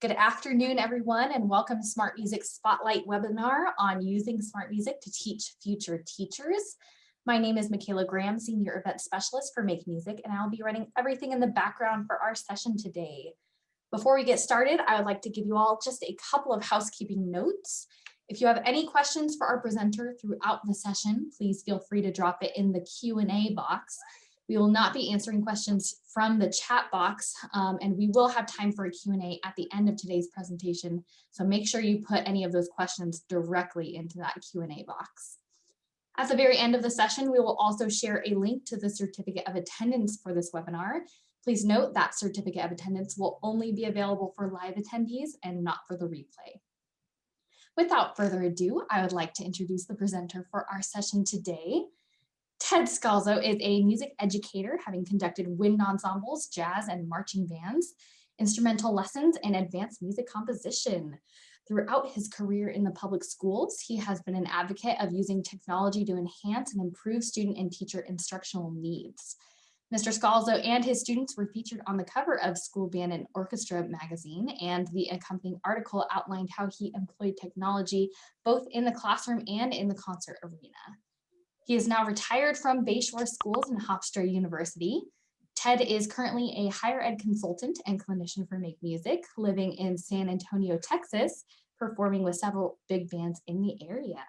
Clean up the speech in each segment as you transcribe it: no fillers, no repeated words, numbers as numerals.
Good afternoon, everyone, and welcome to SmartMusic Spotlight webinar on using SmartMusic to teach future teachers. My name is Michaela Graham, Senior Event Specialist for Make Music, and I'll be running everything in the background for our session today. Before we get started, I would like to give you all just a couple of housekeeping notes. If you have any questions for our presenter throughout the session, please feel free to drop it in the Q&A box. We will not be answering questions from the chat box, and we will have time for a Q&A at the end of today's presentation. So make sure you put any of those questions directly into that Q&A box. At the very end of the session, we will also share a link to the certificate of attendance for this webinar. Please note that certificate of attendance will only be available for live attendees and not for the replay. Without further ado, I would like to introduce the presenter for our session today. Ted Scalzo is a music educator, having conducted wind ensembles, jazz and marching bands, instrumental lessons, and advanced music composition. Throughout his career in the public schools, he has been an advocate of using technology to enhance and improve student and teacher instructional needs. Mr. Scalzo and his students were featured on the cover of School Band and Orchestra magazine, and the accompanying article outlined how he employed technology both in the classroom and in the concert arena. He is now retired from Bayshore Schools and Hofstra University. Ted is currently a higher ed consultant and clinician for Make Music, living in San Antonio, Texas, performing with several big bands in the area.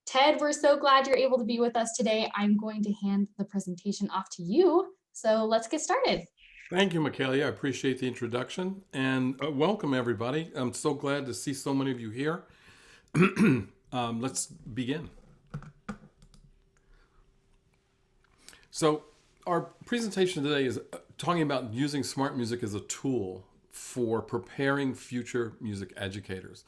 Ted, we're so glad you're able to be with us today. I'm going to hand the presentation off to you. So let's get started. Thank you, Michaela. I appreciate the introduction and welcome everybody. I'm so glad to see so many of you here. Let's begin. So our presentation today is talking about using SmartMusic as a tool for preparing future music educators.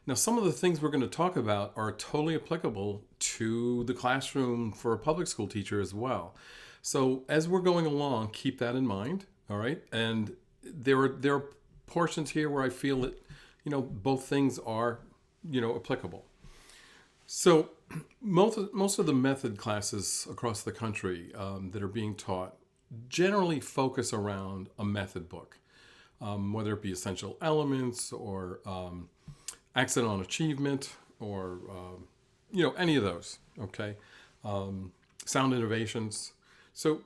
Now, some of the things we're going to talk about are totally applicable to the classroom for a public school teacher as well. So as we're going along, keep that in mind, all right? And there are portions here where I feel that, both things are, applicable. So most of the method classes across the country that are being taught generally focus around a method book, whether it be essential elements or accent on achievement or, any of those, okay? Sound innovations. So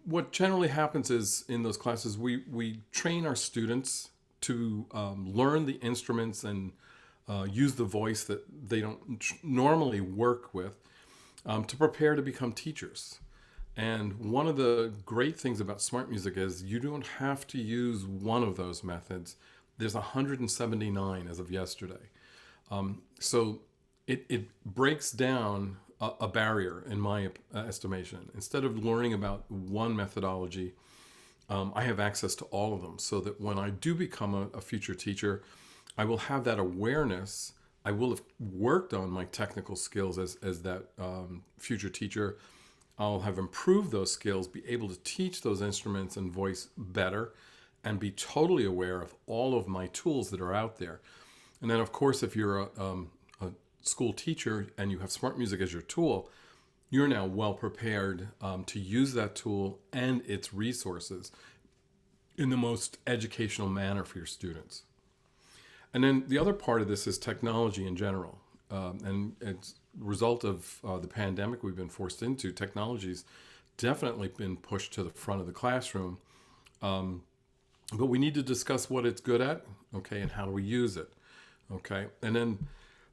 what generally happens is in those classes, we train our students to learn the instruments and use the voice that they don't normally work with to prepare to become teachers. And one of the great things about SmartMusic is you don't have to use one of those methods. There's 179 as of yesterday. So it breaks down a barrier in my estimation. Instead of learning about one methodology, I have access to all of them so that when I do become a future teacher, I will have that awareness. I will have worked on my technical skills as that future teacher. I'll have improved those skills, be able to teach those instruments and voice better, and be totally aware of all of my tools that are out there. And then, of course, if you're a school teacher and you have SmartMusic as your tool, you're now well prepared to use that tool and its resources in the most educational manner for your students. And then the other part of this is technology in general. And it's a result of the pandemic we've been forced into. Technology's definitely been pushed to the front of the classroom. But we need to discuss what it's good at, okay, and how do we use it, okay? And then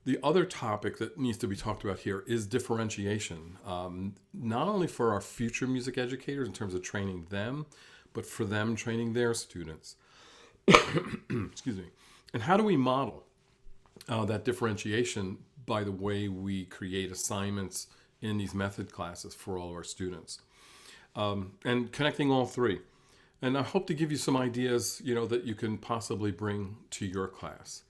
the other topic that needs to be talked about here is differentiation, not only for our future music educators in terms of training them, but for them training their students. Excuse me. And how do we model that differentiation by the way we create assignments in these method classes for all of our students? And connecting all three. And I hope to give you some ideas, that you can possibly bring to your class.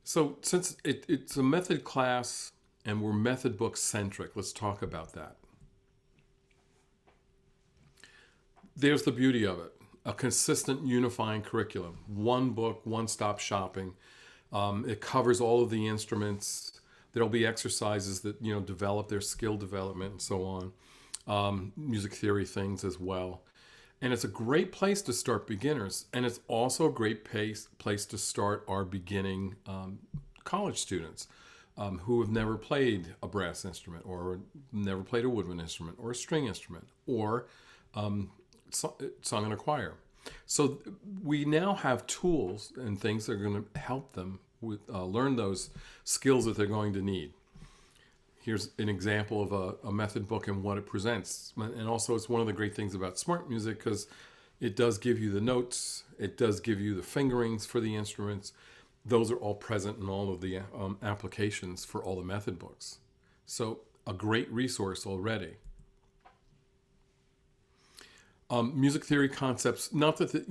So since it's a method class and we're method book centric, let's talk about that. There's the beauty of it. A consistent unifying curriculum, one book, one-stop shopping. It covers all of the instruments. There'll be exercises that, develop their skill development and so on. Music theory things as well. And it's a great place to start beginners. And it's also a great place to start our beginning college students who have never played a brass instrument or never played a woodwind instrument or a string instrument or sung in a choir. So we now have tools and things that are going to help them with, learn those skills that they're going to need. Here's an example of a method book and what it presents. And also it's one of the great things about SmartMusic because it does give you the notes, it does give you the fingerings for the instruments. Those are all present in all of the applications for all the method books. So a great resource already. Music theory concepts, not that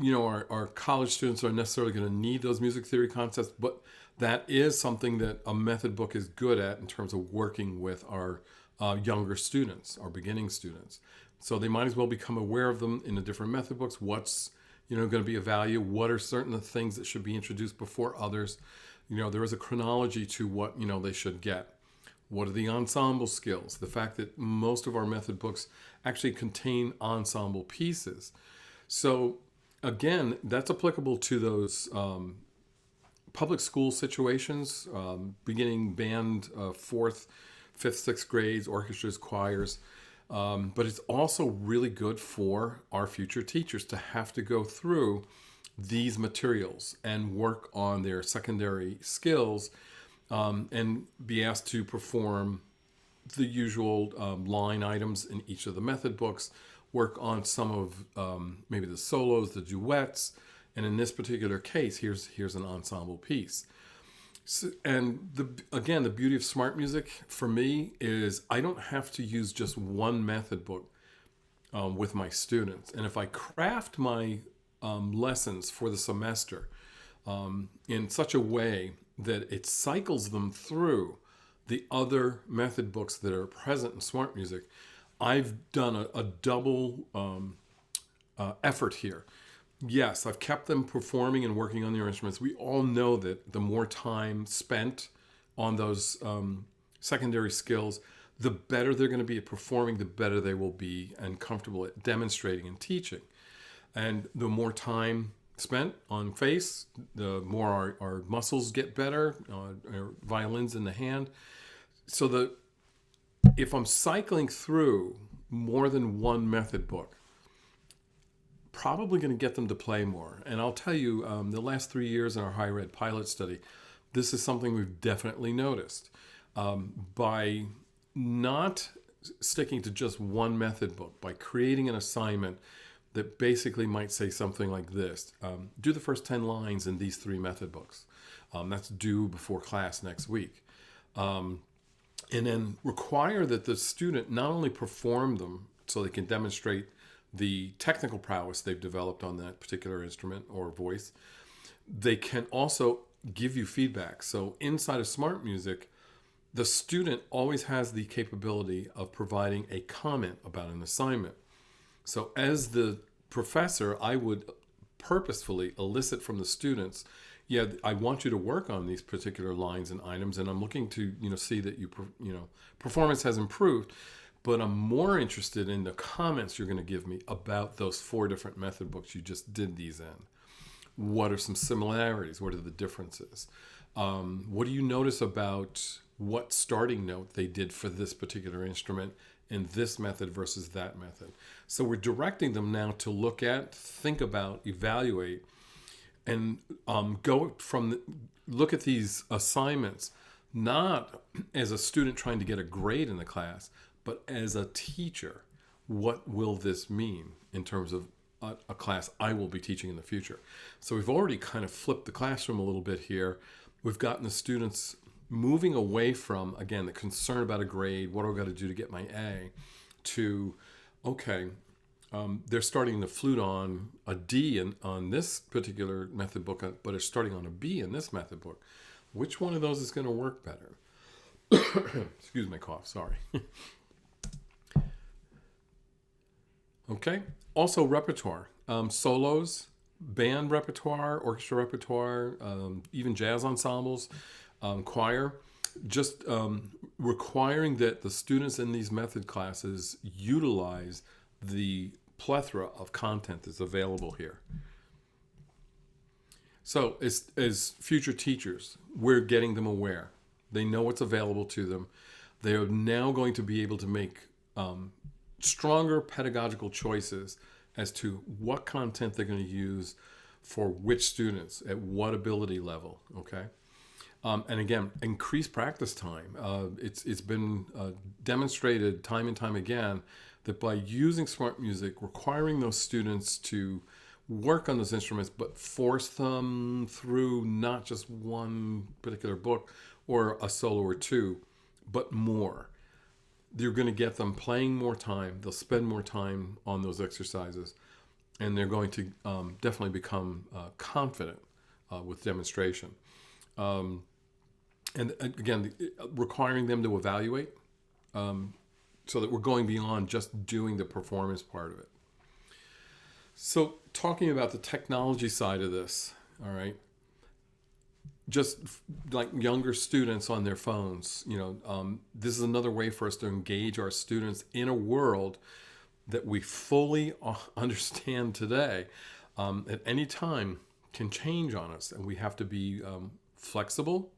our college students are necessarily going to need those music theory concepts, but that is something that a method book is good at in terms of working with our younger students, our beginning students. So they might as well become aware of them in the different method books. What's going to be of value? What are certain things that should be introduced before others? There is a chronology to what they should get. What are the ensemble skills? The fact that most of our method books actually contain ensemble pieces. So again, that's applicable to those public school situations, beginning band, 4th, 5th, 6th grades, orchestras, choirs. But it's also really good for our future teachers to have to go through these materials and work on their secondary skills and be asked to perform the usual line items in each of the method books, work on some of maybe the solos, the duets, and in this particular case, here's an ensemble piece. So, and again, the beauty of SmartMusic for me is I don't have to use just one method book with my students. And if I craft my lessons for the semester in such a way that it cycles them through the other method books that are present in SmartMusic, I've done a double effort here. Yes, I've kept them performing and working on their instruments. We all know that the more time spent on those secondary skills, the better they're going to be at performing, the better they will be and comfortable at demonstrating and teaching. And the more time spent on face, the more our muscles get better, our violins in the hand. So if I'm cycling through more than one method book, probably going to get them to play more. And I'll tell you, the last 3 years in our higher ed pilot study, this is something we've definitely noticed. By not sticking to just one method book, by creating an assignment that basically might say something like this: do the first 10 lines in these 3 method books. That's due before class next week. And then require that the student not only perform them so they can demonstrate the technical prowess they've developed on that particular instrument or voice, they can also give you feedback. So inside of SmartMusic, the student always has the capability of providing a comment about an assignment. So as the professor, I would purposefully elicit from the students, yeah, I want you to work on these particular lines and items, and I'm looking to see that performance has improved. But I'm more interested in the comments you're going to give me about those 4 different method books you just did these in. What are some similarities? What are the differences? What do you notice about what starting note they did for this particular instrument in this method versus that method? So we're directing them now to look at, think about, evaluate, and look at these assignments not as a student trying to get a grade in the class, but as a teacher, what will this mean in terms of a class I will be teaching in the future? So we've already kind of flipped the classroom a little bit here. We've gotten the students moving away from, again, the concern about a grade, what do I got to do to get my A, to, okay, they're starting the flute on a D on this particular method book, but are starting on a B in this method book. Which one of those is going to work better? Excuse my cough, sorry. Okay. Also repertoire, solos, band repertoire, orchestra repertoire, even jazz ensembles, choir. Just requiring that the students in these method classes utilize the plethora of content that's available here. So as future teachers, we're getting them aware. They know what's available to them. They are now going to be able to make stronger pedagogical choices as to what content they're going to use for which students at what ability level, okay? And again, increased practice time. It's been demonstrated time and time again that by using SmartMusic, requiring those students to work on those instruments, but force them through not just one particular book or a solo or two, but more. You're going to get them playing more time. They'll spend more time on those exercises, and they're going to definitely become confident with demonstration. And again, requiring them to evaluate so that we're going beyond just doing the performance part of it. So talking about the technology side of this, all right, just like younger students on their phones, this is another way for us to engage our students in a world that we fully understand today at any time can change on us. And we have to be flexible,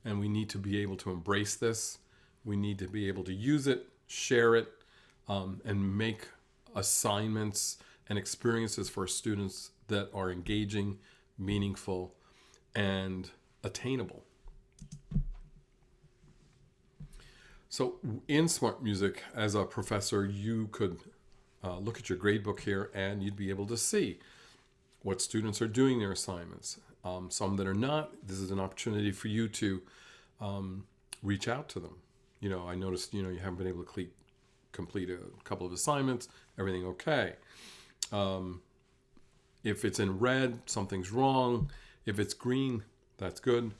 and we need to be able to embrace this. We need to be able to use it, share it, and make assignments and experiences for students that are engaging, meaningful, and attainable. So in SmartMusic, as a professor, you could look at your gradebook here and you'd be able to see what students are doing their assignments. Some that are not, this is an opportunity for you to reach out to them. I noticed, you haven't been able to complete a couple of assignments, everything okay. If it's in red, something's wrong. If it's green, that's good.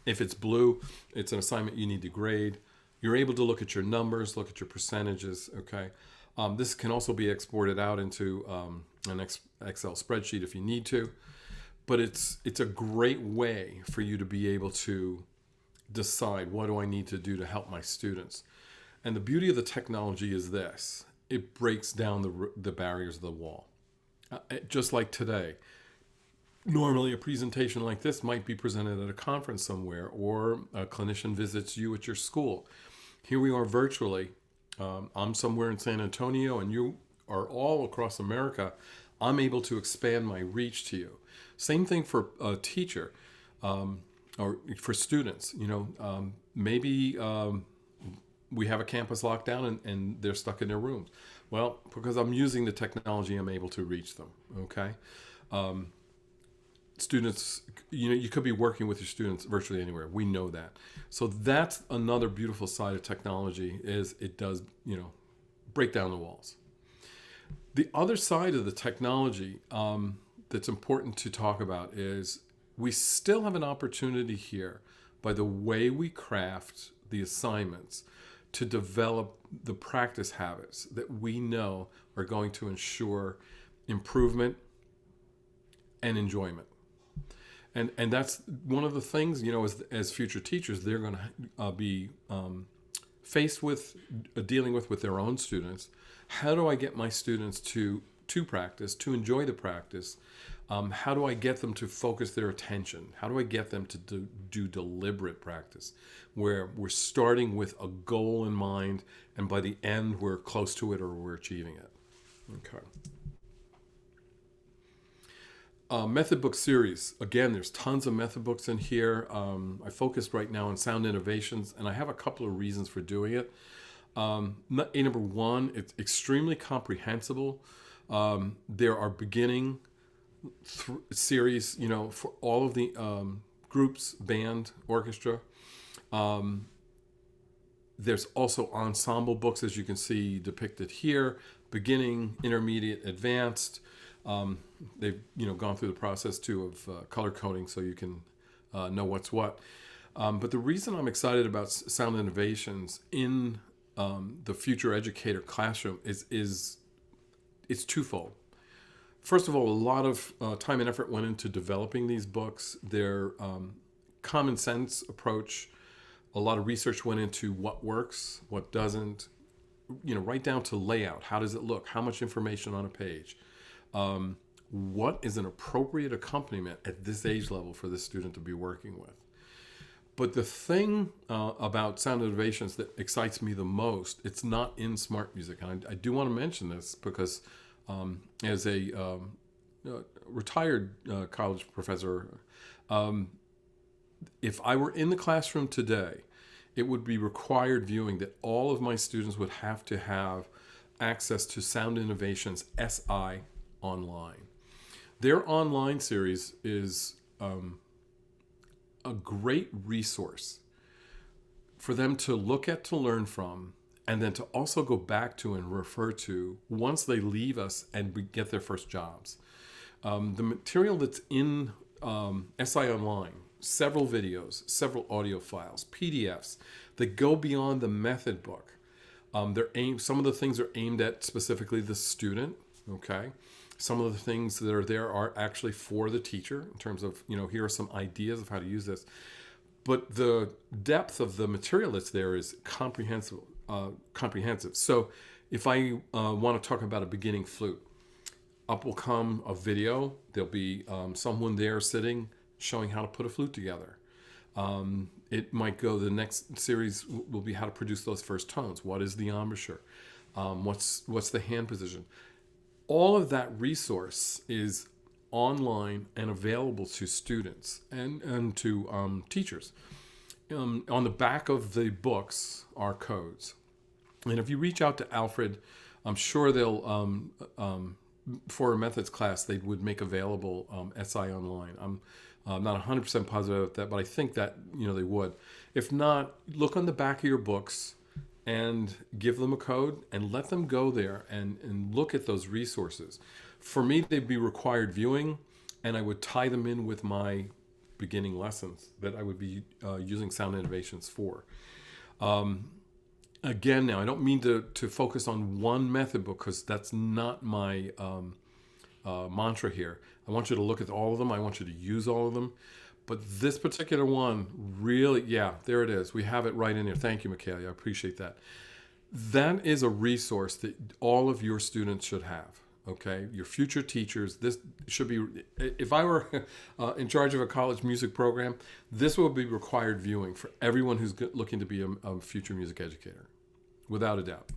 If it's blue, it's an assignment you need to grade. You're able to look at your numbers, look at your percentages, okay? This can also be exported out into an Excel spreadsheet if you need to. But it's a great way for you to be able to decide, what do I need to do to help my students? And the beauty of the technology is this. It breaks down the barriers of the wall. Just like today. Normally a presentation like this might be presented at a conference somewhere, or a clinician visits you at your school. Here we are virtually. I'm somewhere in San Antonio and you are all across America. I'm able to expand my reach to you. Same thing for a teacher or for students. Maybe we have a campus lockdown and they're stuck in their rooms. Well, because I'm using the technology, I'm able to reach them, okay? Students, you could be working with your students virtually anywhere. We know that. So that's another beautiful side of technology, is it does, break down the walls. The other side of the technology that's important to talk about is we still have an opportunity here, by the way we craft the assignments, to develop the practice habits that we know are going to ensure improvement and enjoyment. And that's one of the things, as future teachers, they're going to be faced with dealing with their own students. How do I get my students to practice, to enjoy the practice? How do I get them to focus their attention? How do I get them to do deliberate practice, where we're starting with a goal in mind, and by the end we're close to it or we're achieving it? Okay. Method book series. Again, there's tons of method books in here. I focused right now on sound innovations, and I have a couple of reasons for doing it. Number one, it's extremely comprehensible. There are beginning series, for all of the groups, band, orchestra. There's also ensemble books, as you can see depicted here, beginning, intermediate, advanced. They've gone through the process too of color coding, so you can know what's what. But the reason I'm excited about sound innovations in the future educator classroom is it's twofold. First of all, a lot of time and effort went into developing these books. Their common sense approach, a lot of research went into what works, what doesn't, right down to layout. How does it look? How much information on a page? What is an appropriate accompaniment at this age level for this student to be working with? But the thing about sound innovations that excites me the most, it's not in SmartMusic. And I do want to mention this because as a retired college professor, if I were in the classroom today, it would be required viewing that all of my students would have to have access to Sound Innovations SI online. Their online series is a great resource for them to look at, to learn from, and then to also go back to and refer to once they leave us and get their first jobs. The material that's in SI Online, several videos, several audio files, PDFs that go beyond the method book. Some of the things are aimed at specifically the student, okay? Some of the things that are there are actually for the teacher in terms of, here are some ideas of how to use this. But the depth of the material that's there is comprehensive. So if I want to talk about a beginning flute, up will come a video. There'll be someone there sitting showing how to put a flute together. It might go, the next series will be how to produce those first tones. What is the embouchure? What's the hand position? All of that resource is online and available to students and to teachers. On the back of the books are codes. And if you reach out to Alfred, I'm sure they'll, for a methods class, they would make available SI Online. I'm not 100% positive about that, but I think that, they would. If not, look on the back of your books and give them a code and let them go there and look at those resources. For me, they'd be required viewing, and I would tie them in with my beginning lessons that I would be using Sound Innovations for. Again, now, I don't mean to focus on one method book because that's not my mantra here. I want you to look at all of them. I want you to use all of them. But this particular one, really, yeah, there it is. We have it right in here. Thank you, Michaela. I appreciate that. That is a resource that all of your students should have, okay? Your future teachers, this should be, if I were in charge of a college music program, this will be required viewing for everyone who's looking to be a future music educator, without a doubt.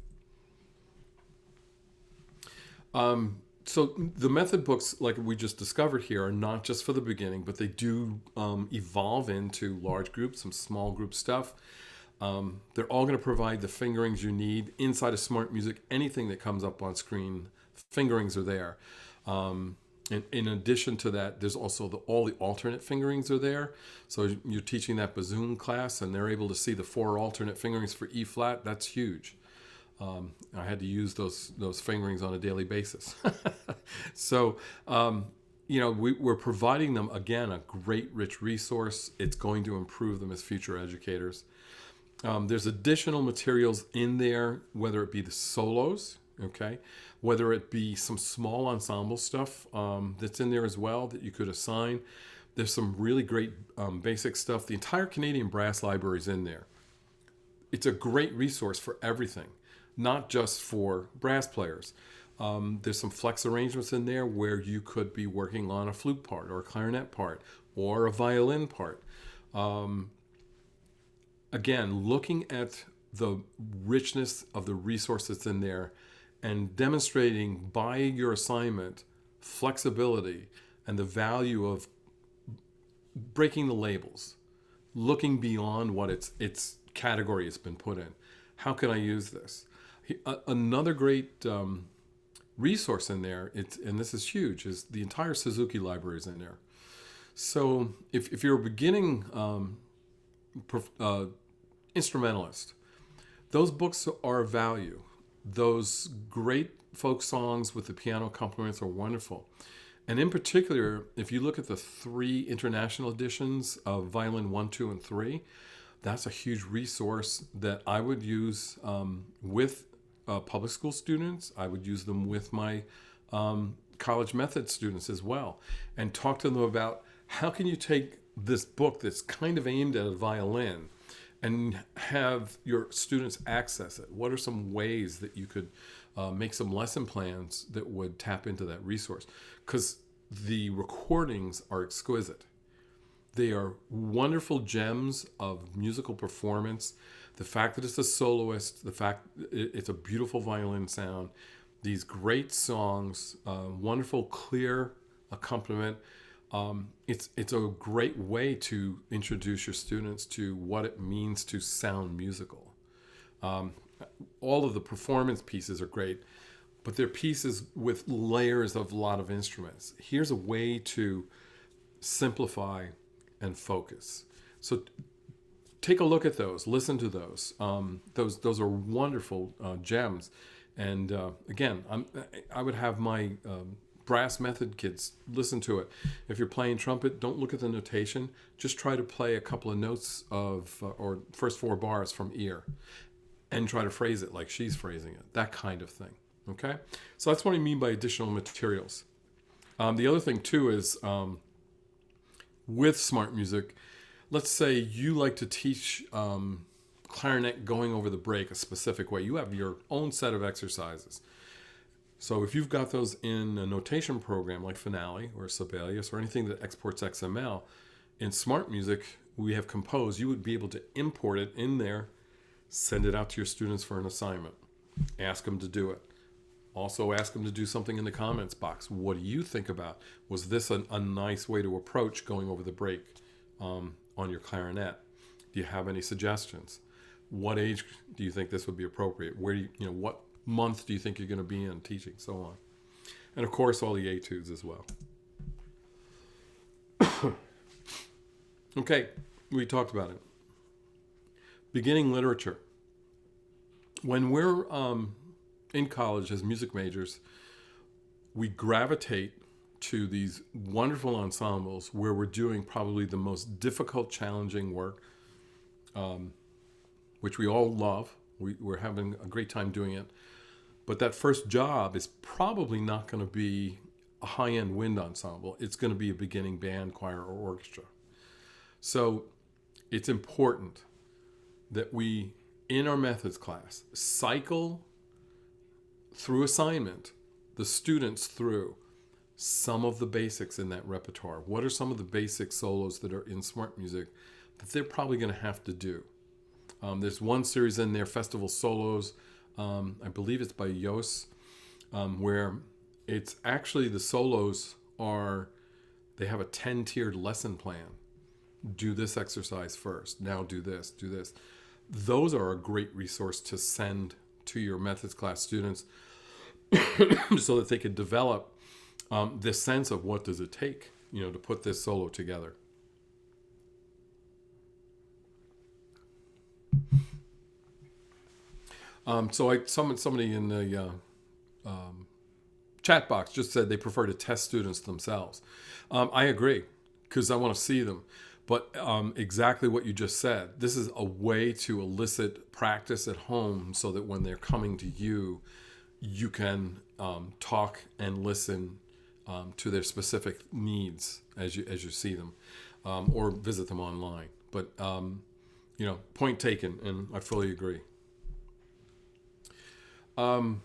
So the method books, like we just discovered here, are not just for the beginning, but they do evolve into large groups, some small group stuff. They're all going to provide the fingerings you need. Inside of SmartMusic, anything that comes up on screen, fingerings are there. And in addition to that, there's also all the alternate fingerings are there. So you're teaching that bassoon class, and they're able to see the 4 alternate fingerings for E flat. That's huge. I had to use those fingerings on a daily basis. So, we're providing them, again, a great, rich resource. It's going to improve them as future educators. There's additional materials in there, whether it be the solos, okay, whether it be some small ensemble stuff that's in there as well that you could assign. There's some really great basic stuff. The entire Canadian Brass Library is in there. It's a great resource for everything, not just for brass players. There's some flex arrangements in there where you could be working on a flute part or a clarinet part or a violin part. Again, looking at the richness of the resources in there and demonstrating by your assignment flexibility and the value of breaking the labels, looking beyond what its category has been put in. How can I use this? Another great resource in there, and this is huge, is the entire Suzuki library is in there. So if you're a beginning instrumentalist, those books are of value. Those great folk songs with the piano accompaniments are wonderful. And in particular, if you look at the 3 international editions of Violin 1, 2, and 3, that's a huge resource that I would use with public school students. I would use them with my college method students as well, and talk to them about how can you take this book that's kind of aimed at a violin and have your students access it? What are some ways that you could make some lesson plans that would tap into that resource? Because the recordings are exquisite. They are wonderful gems of musical performance. The fact that it's a soloist, the fact it's a beautiful violin sound, these great songs, wonderful, clear accompaniment. It's a great way to introduce your students to what it means to sound musical. All of the performance pieces are great, but they're pieces with layers of a lot of instruments. Here's a way to simplify and focus. So take a look at those, listen to those. Those are wonderful gems. And again, I would have my brass method kids listen to it. If you're playing trumpet, don't look at the notation. Just try to play a couple of notes of, or first 4 bars from ear, and try to phrase it like she's phrasing it. That kind of thing. Okay? So that's what I mean by additional materials. The other thing too is with SmartMusic, let's say you like to teach clarinet going over the break a specific way. You have your own set of exercises. So if you've got those in a notation program like Finale or Sibelius or anything that exports XML, in SmartMusic we have composed, you would be able to import it in there, send it out to your students for an assignment, ask them to do it. Also ask them to do something in the comments box. What do you think about? Was this a nice way to approach going over the break on your clarinet? Do you have any suggestions? What age do you think this would be appropriate? Where do you what month do you think you're going to be in teaching? So on. And of course, all the etudes as well. Okay, we talked about it. Beginning literature. When we're in college as music majors, we gravitate to these wonderful ensembles where we're doing probably the most difficult, challenging work, which we all love. We're having a great time doing it. But that first job is probably not going to be a high-end wind ensemble. It's going to be a beginning band, choir, or orchestra. So it's important that we, in our methods class, cycle through assignment the students through some of the basics in that repertoire. What are some of the basic solos that are in SmartMusic that they're probably going to have to do? There's one series in there, Festival Solos, I believe it's by Yos, where it's actually the solos they have a 10-tiered lesson plan. Do this exercise first, now do this, do this. Those are a great resource to send to your methods class students so that they can develop this sense of what does it take, to put this solo together. So somebody in the chat box just said they prefer to test students themselves. I agree, because I want to see them. But exactly what you just said, this is a way to elicit practice at home so that when they're coming to you, you can talk and listen to their specific needs as you see them, or visit them online. But, point taken, and I fully agree. Talking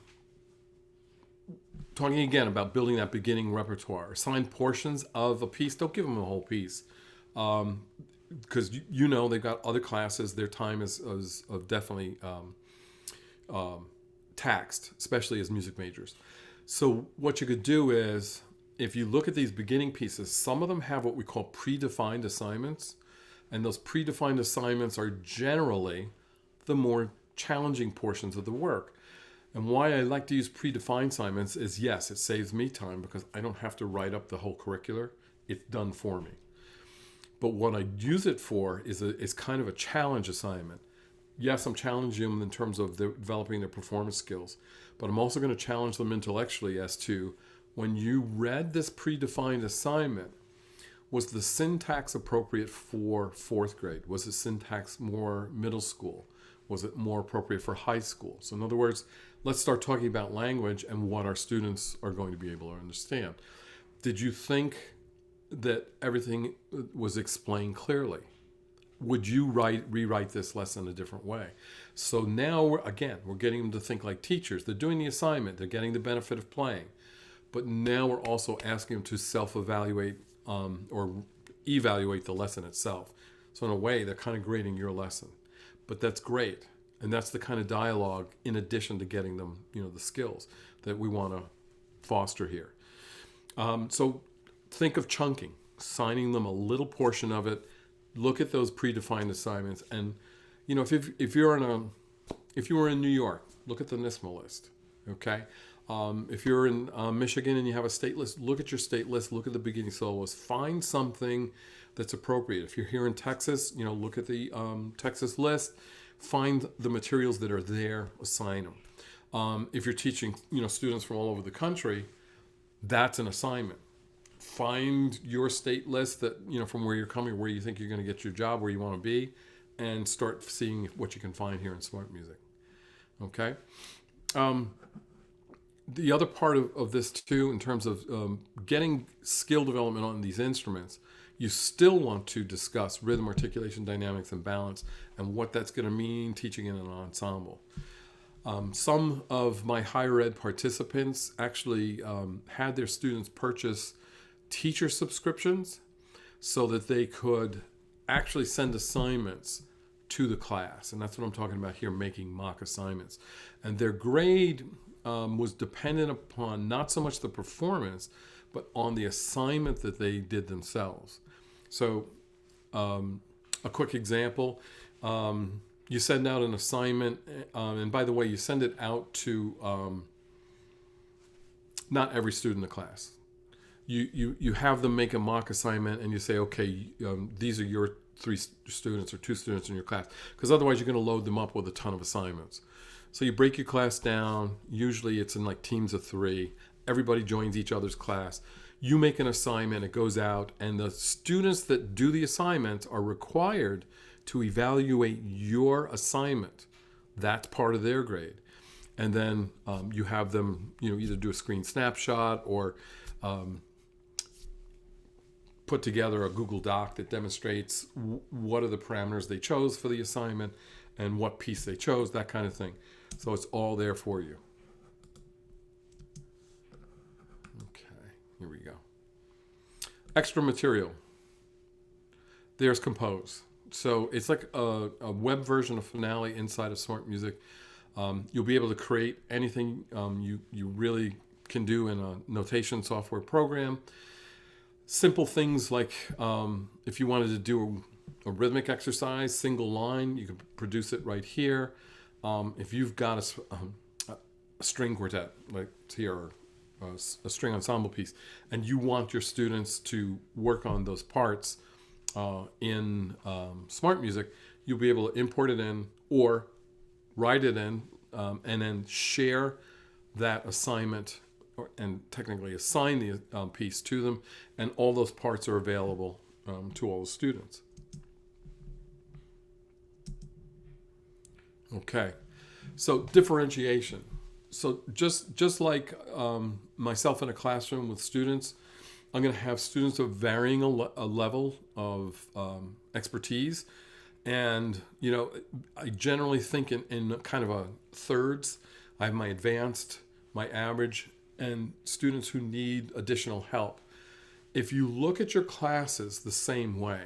again about building that beginning repertoire. Assign portions of a piece. Don't give them a whole piece. Because they've got other classes. Their time is definitely taxed, especially as music majors. So what you could do is, if you look at these beginning pieces, some of them have what we call predefined assignments. And those predefined assignments are generally the more challenging portions of the work. And why I like to use predefined assignments is, yes, it saves me time because I don't have to write up the whole curricular. It's done for me. But what I use it for is kind of a challenge assignment. Yes, I'm challenging them in terms of developing their performance skills, but I'm also going to challenge them intellectually as to, when you read this predefined assignment, was the syntax appropriate for 4th grade? Was the syntax more middle school? Was it more appropriate for high school? So in other words, let's start talking about language and what our students are going to be able to understand. Did you think that everything was explained clearly? would you rewrite this lesson a different way? So now we're getting them to think like teachers. They're doing the assignment. They're getting the benefit of playing. But now we're also asking them to self-evaluate or evaluate the lesson itself. So in a way, they're kind of grading your lesson. But that's great. And that's the kind of dialogue in addition to getting them, the skills that we want to foster here. So think of chunking, assigning them a little portion of it. Look at those predefined assignments. And, if you were in New York, look at the NISMA list, okay? If you're in Michigan and you have a state list, look at your state list, look at the beginning soloist, find something that's appropriate. If you're here in Texas, look at the Texas list, find the materials that are there, assign them. If you're teaching, students from all over the country, that's an assignment. Find your state list that, from where you're coming, where you think you're going to get your job, where you want to be, and start seeing what you can find here in SmartMusic. Okay? The other part of this too, in terms of getting skill development on these instruments, you still want to discuss rhythm, articulation, dynamics, and balance, and what that's going to mean teaching in an ensemble. Some of my higher ed participants actually had their students purchase teacher subscriptions so that they could actually send assignments to the class. And that's what I'm talking about here, making mock assignments. And their grade was dependent upon not so much the performance, but on the assignment that they did themselves. So a quick example, you send out an assignment, and by the way, you send it out to not every student in the class. You have them make a mock assignment, and you say, okay, these are your 3 students or 2 students in your class, because otherwise you're going to load them up with a ton of assignments. So you break your class down. Usually it's in like teams of 3. Everybody joins each other's class. You make an assignment, it goes out, and the students that do the assignment are required to evaluate your assignment. That's part of their grade. And then you have them, either do a screen snapshot or put together a Google Doc that demonstrates what are the parameters they chose for the assignment and what piece they chose, that kind of thing. So it's all there for you. Okay, here we go. Extra material. There's Compose. So it's like a web version of Finale inside of SmartMusic. You'll be able to create anything you really can do in a notation software program. Simple things like if you wanted to do a rhythmic exercise, single line, you can produce it right here. If you've got a string quartet, like here, or a string ensemble piece, and you want your students to work on those parts in SmartMusic, you'll be able to import it in or write it in and then share that assignment and technically assign the piece to them, and all those parts are available to all the students. Okay, so differentiation. So just like myself in a classroom with students, I'm going to have students of varying a level of expertise. And, I generally think in kind of a thirds. I have my advanced, my average, and students who need additional help. If you look at your classes the same way,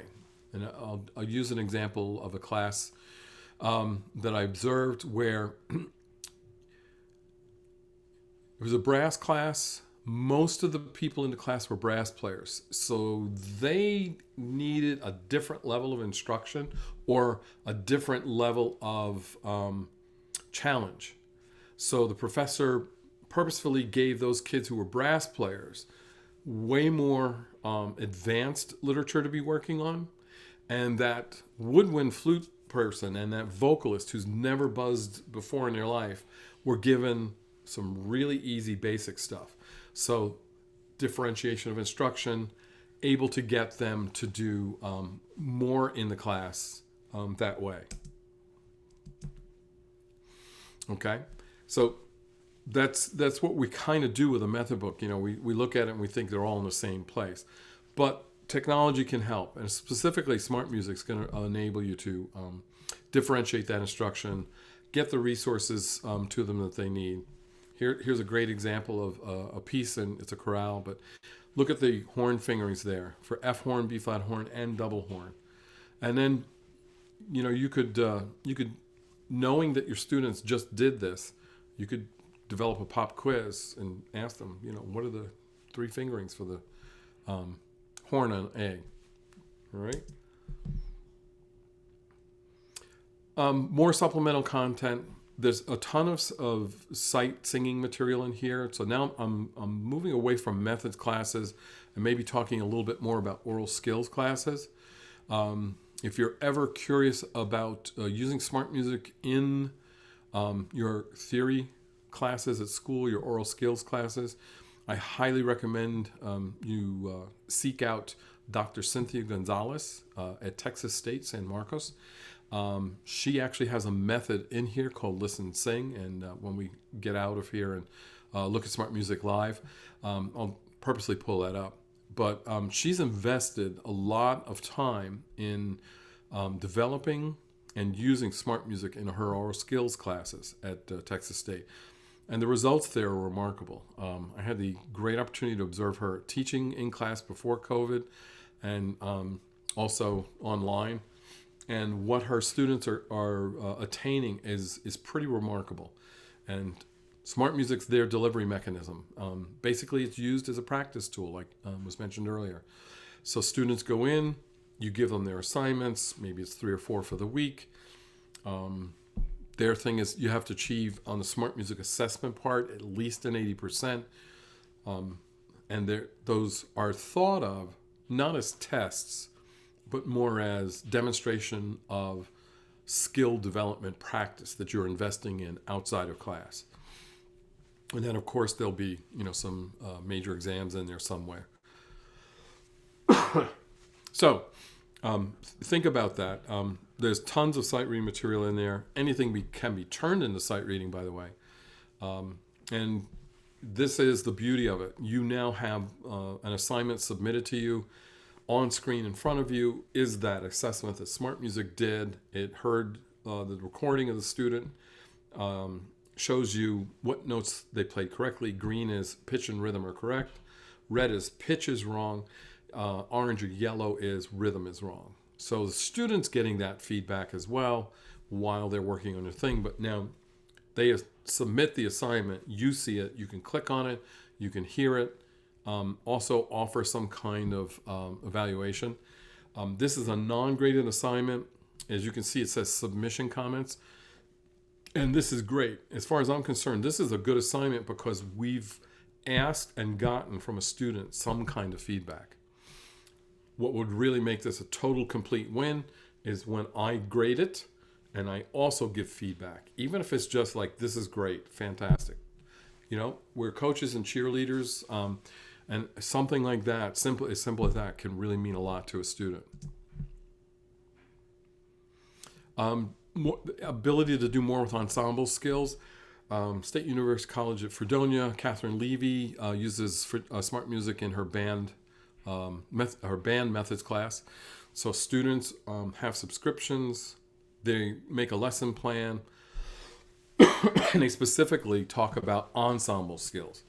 and I'll use an example of a class that I observed where it was a brass class. Most of the people in the class were brass players, so they needed a different level of instruction or a different level of challenge. So the professor purposefully gave those kids who were brass players way more advanced literature to be working on, and that woodwind flute person and that vocalist who's never buzzed before in their life were given some really easy basic stuff. So differentiation of instruction, able to get them to do more in the class that way. Okay, so that's what we kind of do with a method book. We look at it and we think they're all in the same place. But technology can help, and specifically SmartMusic is going to enable you to differentiate that instruction, get the resources to them that they need. Here's a great example of a piece, and it's a chorale, but look at the horn fingerings there for F horn, B flat horn, and double horn. And then, you could, knowing that your students just did this, you could develop a pop quiz and ask them, what are the 3 fingerings for the horn on A, all right? More supplemental content. There's a ton of sight singing material in here. So now I'm moving away from methods classes and maybe talking a little bit more about aural skills classes. If you're ever curious about using SmartMusic in your theory classes at school, your aural skills classes, I highly recommend you seek out Dr. Cynthia Gonzalez at Texas State, San Marcos. She actually has a method in here called Listen Sing, and when we get out of here and look at SmartMusic Live, I'll purposely pull that up. But she's invested a lot of time in developing and using SmartMusic in her aural skills classes at Texas State. And the results there are remarkable. I had the great opportunity to observe her teaching in class before COVID and also online. And what her students are attaining is pretty remarkable. And SmartMusic's their delivery mechanism. Basically, it's used as a practice tool, like was mentioned earlier. So students go in, you give them their assignments, maybe it's 3 or 4 for the week. Their thing is you have to achieve on the SmartMusic assessment part at least an 80%. And those are thought of not as tests, but more as demonstration of skill development practice that you're investing in outside of class. And then, of course, there'll be some major exams in there somewhere. So think about that. There's tons of sight reading material in there. Anything can be turned into sight reading, by the way. And this is the beauty of it. You now have an assignment submitted to you on screen in front of you. Is that assessment that SmartMusic did. It heard the recording of the student, shows you what notes they played correctly. Green is pitch and rhythm are correct. Red is pitch is wrong. Orange or yellow is rhythm is wrong. So the student's getting that feedback as well while they're working on their thing. But now they submit the assignment. You see it. You can click on it. You can hear it. Also offer some kind of evaluation. This is a non-graded assignment. As you can see, it says submission comments. And this is great. As far as I'm concerned, this is a good assignment because we've asked and gotten from a student some kind of feedback. What would really make this a total complete win is when I grade it and I also give feedback. Even if it's just like, this is great, fantastic. We're coaches and cheerleaders, and something like that, as simple as that, can really mean a lot to a student. Ability to do more with ensemble skills. State University College at Fredonia, Catherine Levy uses SmartMusic in her band methods class. So students have subscriptions, they make a lesson plan, and they specifically talk about ensemble skills.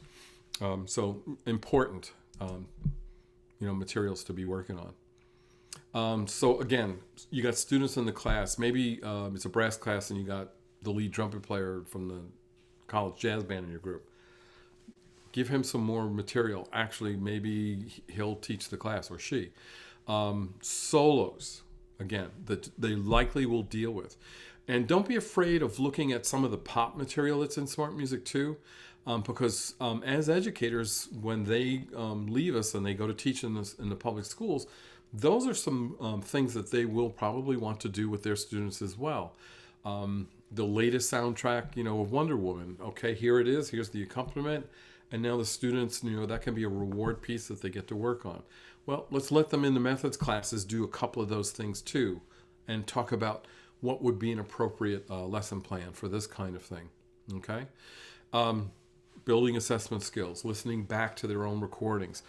So important, materials to be working on. So again, you got students in the class. Maybe it's a brass class and you got the lead trumpet player from the college jazz band in your group. Give him some more material. Actually, maybe he'll teach the class, or she. Solos, again, that they likely will deal with. And don't be afraid of looking at some of the pop material that's in SmartMusic too, because as educators, when they leave us and they go to teach in the public schools, those are some things that they will probably want to do with their students as well. The latest soundtrack, of Wonder Woman. Okay, here it is. Here's the accompaniment. And now the students, that can be a reward piece that they get to work on. Well, let's let them in the methods classes do a couple of those things too, and talk about what would be an appropriate lesson plan for this kind of thing. Okay, building assessment skills, listening back to their own recordings.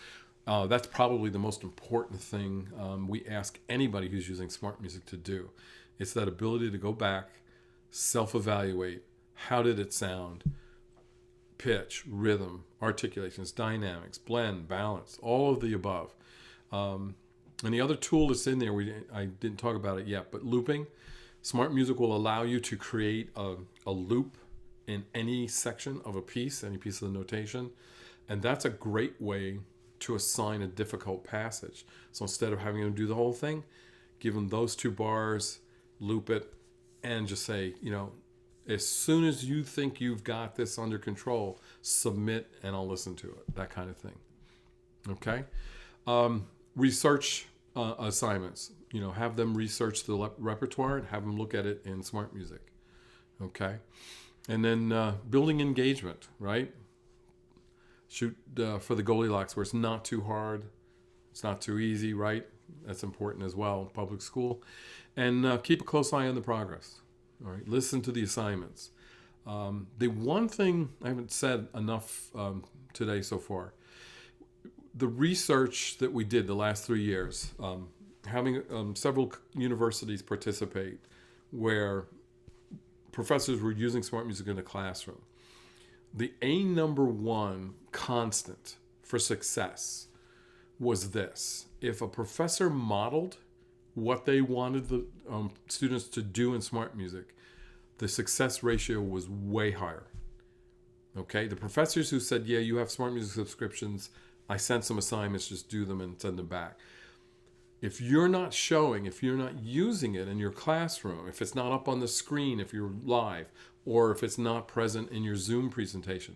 That's probably the most important thing we ask anybody who's using SmartMusic to do. It's that ability to go back, self-evaluate. How did it sound? Pitch, rhythm, articulations, dynamics, blend, balance, all of the above. And the other tool that's in there, I didn't talk about it yet, but looping. SmartMusic will allow you to create a loop in any section of a piece, any piece of the notation. And that's a great way to assign a difficult passage. So instead of having them do the whole thing, give them those 2 bars, loop it, and just say, as soon as you think you've got this under control, submit and I'll listen to it, that kind of thing. Okay? Research assignments. Have them research the repertoire and have them look at it in SmartMusic. Okay? And then building engagement, right? Shoot for the Goldilocks where it's not too hard, it's not too easy, right? That's important as well, public school. And keep a close eye on the progress. All right, listen to the assignments. The one thing I haven't said enough today so far, the research that we did the last 3 years, having several universities participate where professors were using SmartMusic in the classroom. The number one constant for success was this. If a professor modeled what they wanted the students to do in SmartMusic, the success ratio was way higher. Okay, the professors who said, yeah, you have SmartMusic subscriptions, I sent some assignments, just do them and send them back. If you're not showing, if you're not using it in your classroom, if it's not up on the screen, if you're live, or if it's not present in your Zoom presentation,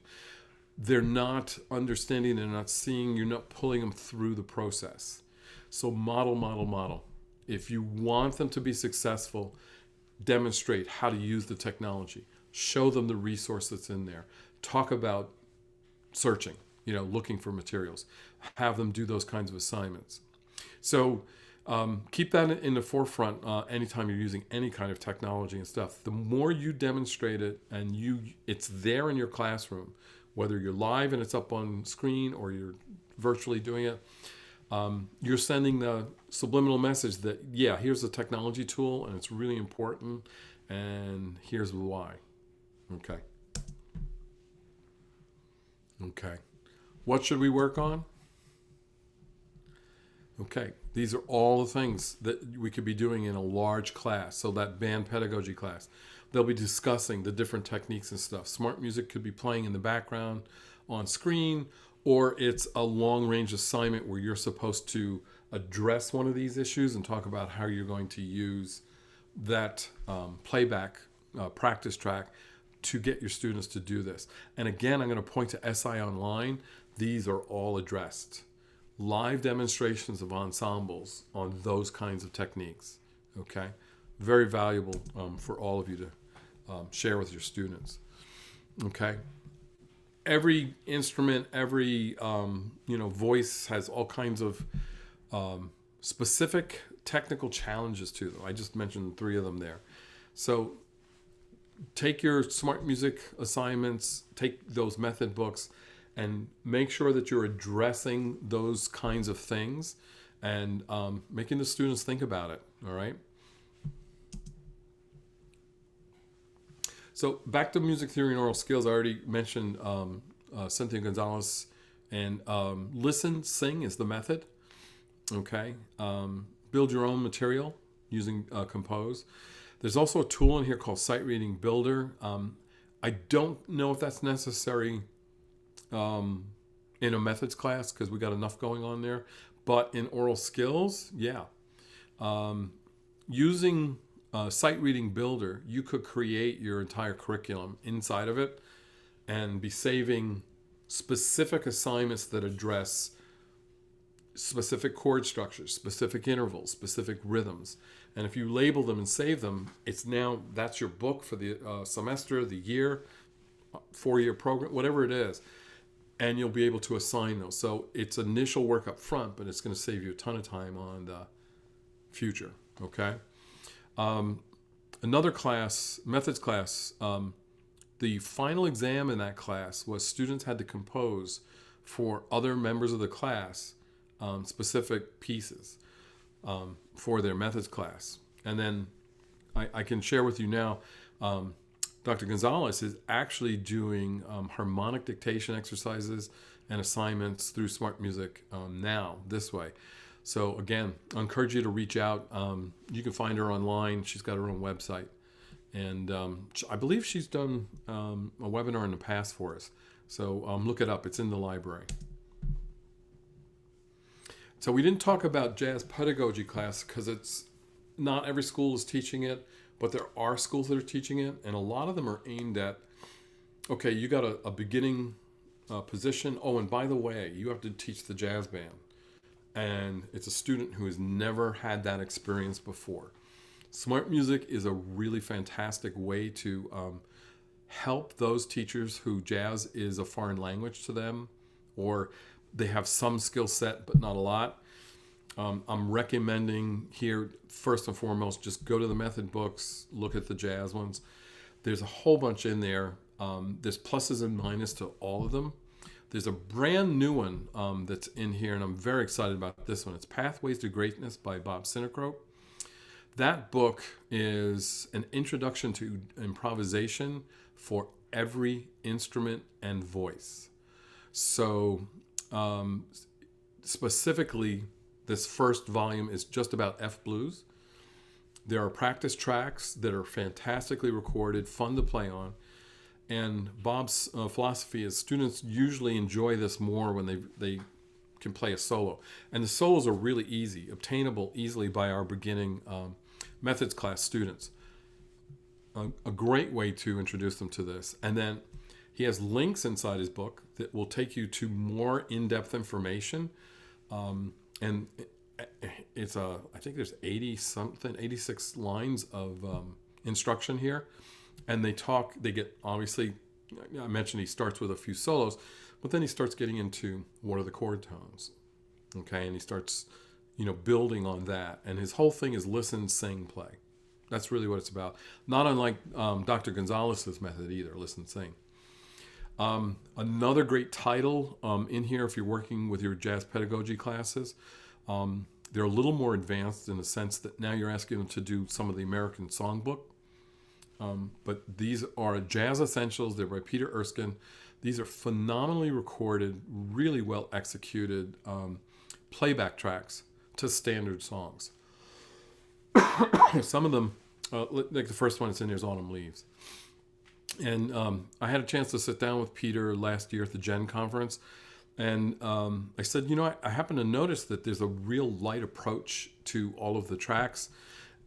they're not understanding, they're not seeing, you're not pulling them through the process. So model, model, model. If you want them to be successful, demonstrate how to use the technology. Show them the resource that's in there. Talk about searching, looking for materials. Have them do those kinds of assignments. So keep that in the forefront anytime you're using any kind of technology and stuff. The more you demonstrate it and it's there in your classroom, whether you're live and it's up on screen or you're virtually doing it, you're sending the subliminal message that, yeah, here's a technology tool and it's really important and here's why. Okay. What should we work on? Okay, these are all the things that we could be doing in a large class. So that band pedagogy class, they'll be discussing the different techniques and stuff. SmartMusic could be playing in the background on screen, or it's a long-range assignment where you're supposed to address one of these issues and talk about how you're going to use that playback practice track to get your students to do this. And again, I'm going to point to SI Online. These are all addressed. Live demonstrations of ensembles on those kinds of techniques. Okay, very valuable for all of you to share with your students. Okay, every instrument, every voice has all kinds of specific technical challenges to them. I just mentioned 3 of them there. So take your SmartMusic assignments, take those method books, and make sure that you're addressing those kinds of things and making the students think about it, all right? So back to music theory and oral skills, I already mentioned Cynthia Gonzalez, and listen, sing is the method, okay? Build your own material using Compose. There's also a tool in here called Sight Reading Builder. I don't know if that's necessary in a methods class because we got enough going on there, but in oral skills, yeah. Using Sight Reading Builder, you could create your entire curriculum inside of it and be saving specific assignments that address specific chord structures, specific intervals, specific rhythms. And if you label them and save them, that's your book for the semester, the year, 4-year program, whatever it is. And you'll be able to assign those. So it's initial work up front, but it's going to save you a ton of time on the future, okay? Another class, methods class, the final exam in that class was students had to compose for other members of the class specific pieces for their methods class. And then I can share with you now, Dr. Gonzalez is actually doing harmonic dictation exercises and assignments through SmartMusic now, this way. So again, I encourage you to reach out. You can find her online. She's got her own website. And I believe she's done a webinar in the past for us. So look it up. It's in the library. So we didn't talk about jazz pedagogy class because it's not every school is teaching it, but there are schools that are teaching it. And a lot of them are aimed at, okay, you got a beginning position. Oh, and by the way, you have to teach the jazz band. And it's a student who has never had that experience before. SmartMusic is a really fantastic way to help those teachers who jazz is a foreign language to them, or they have some skill set but not a lot. I'm recommending here, first and foremost, just go to the method books, look at the jazz ones. There's a whole bunch in there. There's pluses and minuses to all of them. There's a brand new one that's in here, and I'm very excited about this one. It's Pathways to Greatness by Bob Sinecrope. That book is an introduction to improvisation for every instrument and voice. So specifically, this first volume is just about F blues. There are practice tracks that are fantastically recorded, fun to play on. And Bob's philosophy is students usually enjoy this more when they can play a solo. And the solos are really easy, obtainable easily by our beginning methods class students. A great way to introduce them to this. And then he has links inside his book that will take you to more in-depth information. And it's I think there's 86 lines of instruction here. And they get, obviously, I mentioned he starts with a few solos, but then he starts getting into what are the chord tones, okay? And he starts, building on that. And his whole thing is listen, sing, play. That's really what it's about. Not unlike Dr. Gonzalez's method either, listen, sing. Another great title in here, if you're working with your jazz pedagogy classes, they're a little more advanced in the sense that now you're asking them to do some of the American Songbook. But these are Jazz Essentials. They're by Peter Erskine. These are phenomenally recorded, really well executed playback tracks to standard songs. Some of them, like the first one that's in there is Autumn Leaves. And I had a chance to sit down with Peter last year at the Gen Conference. And I said, I happen to notice that there's a real light approach to all of the tracks.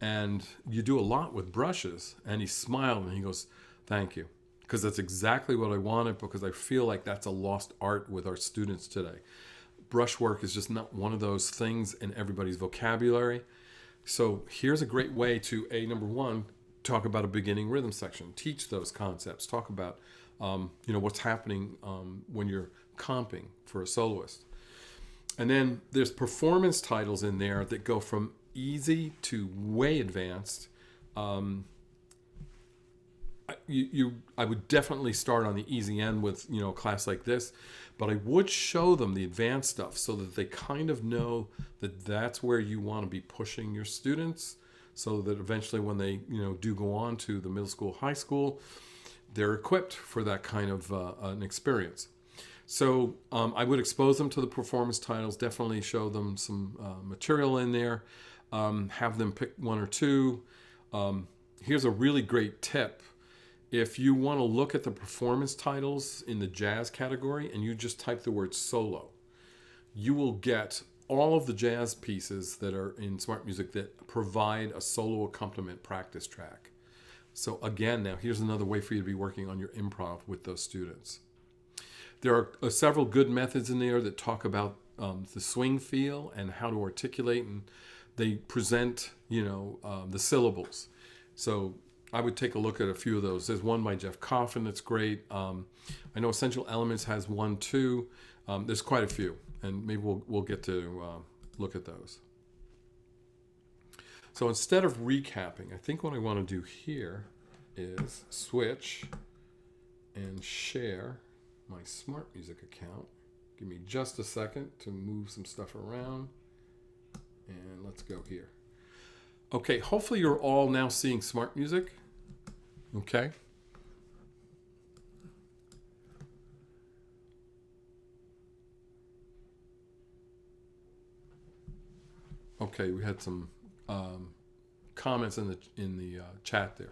And you do a lot with brushes. And he smiled and he goes, thank you. Because that's exactly what I wanted, because I feel like that's a lost art with our students today. Brushwork is just not one of those things in everybody's vocabulary. So here's a great way to, number one, talk about a beginning rhythm section. Teach those concepts. Talk about, what's happening when you're comping for a soloist. And then there's performance titles in there that go from easy to way advanced. I would definitely start on the easy end with a class like this, but I would show them the advanced stuff so that they kind of know that that's where you want to be pushing your students, so that eventually when they do go on to the middle school, high school, they're equipped for that kind of an experience. So I would expose them to the performance titles, definitely show them some material in there. Have them pick one or two. Here's a really great tip. If you want to look at the performance titles in the jazz category and you just type the word solo, you will get all of the jazz pieces that are in SmartMusic that provide a solo accompaniment practice track. So again, now here's another way for you to be working on your improv with those students. There are several good methods in there that talk about the swing feel and how to articulate, and they present, the syllables. So I would take a look at a few of those. There's one by Jeff Coffin that's great. I know Essential Elements has one too. There's quite a few, and maybe we'll get to look at those. So instead of recapping, I think what I want to do here is switch and share my SmartMusic account. Give me just a second to move some stuff around. And let's go here. Okay, hopefully you're all now seeing SmartMusic. Okay. Okay, we had some comments in the chat there.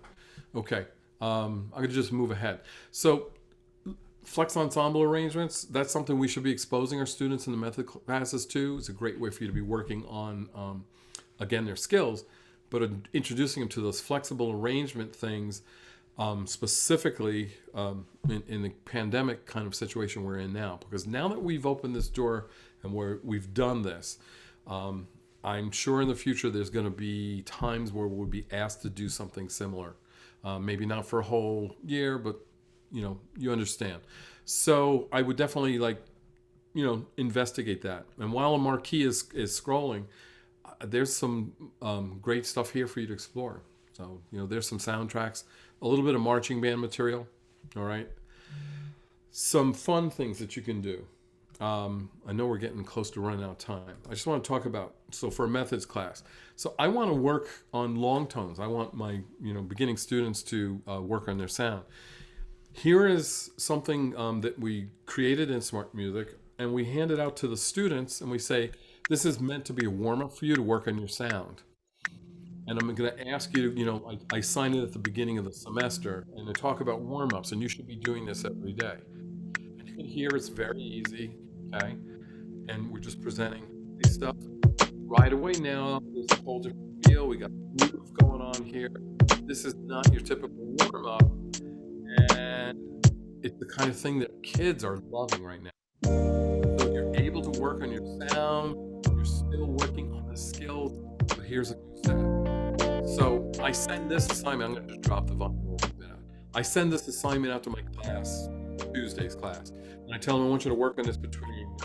Okay, I'm gonna just move ahead. So, flex ensemble arrangements, that's something we should be exposing our students in the method classes to. It's a great way for you to be working on, again, their skills, but introducing them to those flexible arrangement things, specifically in the pandemic kind of situation we're in now. Because now that we've opened this door and we've done this, I'm sure in the future there's going to be times where we'll be asked to do something similar. Maybe not for a whole year, but you understand. So I would definitely investigate that. And while a marquee is scrolling, there's some great stuff here for you to explore. So, there's some soundtracks, a little bit of marching band material. All right. Some fun things that you can do. I know we're getting close to running out of time. I just want to talk about, so for a methods class, so I want to work on long tones. I want my beginning students to work on their sound. Here is something that we created in SmartMusic, and we hand it out to the students, and we say, this is meant to be a warm-up for you to work on your sound. And I'm going to ask you, I sign it at the beginning of the semester, and they talk about warm-ups, and you should be doing this every day. And you can hear it's very easy, okay? And we're just presenting this stuff. Right away now, there's a whole different feel. We got a groove going on here. This is not your typical warm-up. And it's the kind of thing that kids are loving right now. So you're able to work on your sound, you're still working on the skills, but here's a new set. So I send this assignment, I'm going to just drop the volume a little bit out. I send this assignment out to my class, Tuesday's class, and I tell them I want you to work on this between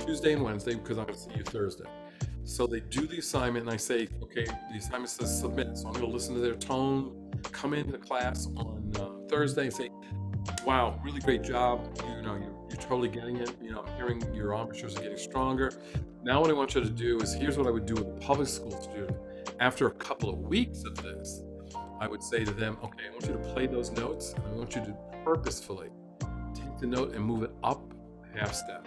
Tuesday and Wednesday, because I'm going to see you Thursday. So they do the assignment, and I say, okay, the assignment says submit. So I'm going to listen to their tone, come into class on Thursday and say, wow, really great job. You're totally getting it. I'm hearing your embouchures are getting stronger. Now what I want you to do is, here's what I would do with a public school student. After a couple of weeks of this, I would say to them, okay, I want you to play those notes, and I want you to purposefully take the note and move it up a half step,